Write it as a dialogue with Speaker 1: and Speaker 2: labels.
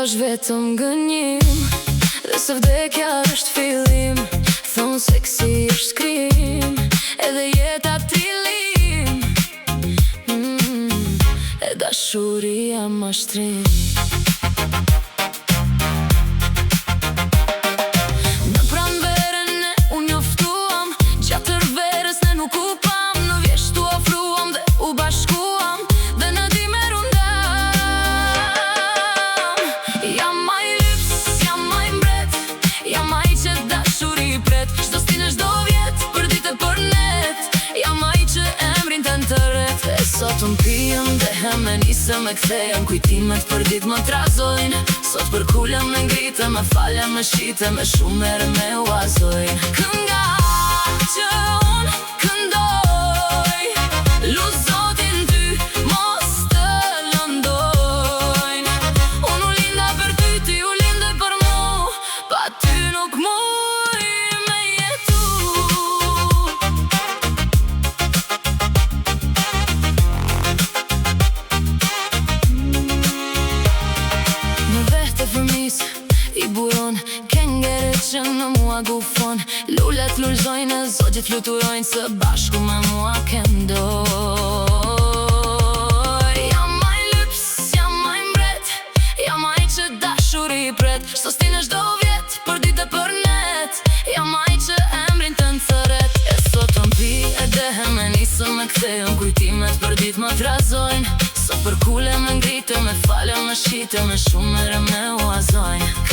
Speaker 1: është vetëm gënjim, dhe se vdekja është fillim. Thonë seksi është krim, edhe jeta trillim, e dashuria mashtrim. Në pranverën e u njoftuam, gjatë tër verës ne nuk u pam. Në vjesht u ofruam dhe u bashkuam, dhe në dimër u ndam. Jam ai lyps, jam ai mbret, jam ai që dashuri pret. Çdo stinë, çdo vjet, për ditë e për net. Jam ai që emrin tën të rret. E sot unë pijem, dehem e nisem e kthejem. Kujtimet për ditë më trazojnë. Sot për kulem me ngritem, me falem, me shitem, me shumë mere me uazojnë. Kënga që unë këndoj, lu Zotin ty mos të lëndojnë. Unë u linda për ty, ti u linde për mu, pa ty nuk muj me jetu. Në vete fërmis i buron, kengere që në mua gufon. Lullet lullzojnë, zogjit fluturojnë, së bashku me mua këndoj. Jam ai lyps, jam ai mbret, jam ai që dashuri pret. Çdo stinë, çdo vjet, për ditë e për net. Jam ai që emrin tën thëret. E sot unë pi, e dehem e nisem e kthejem. Kujtimet për ditë më trazojnë. Sot për kulem me ngritem, me falem, me shitem, me shumë mere me uazojnë.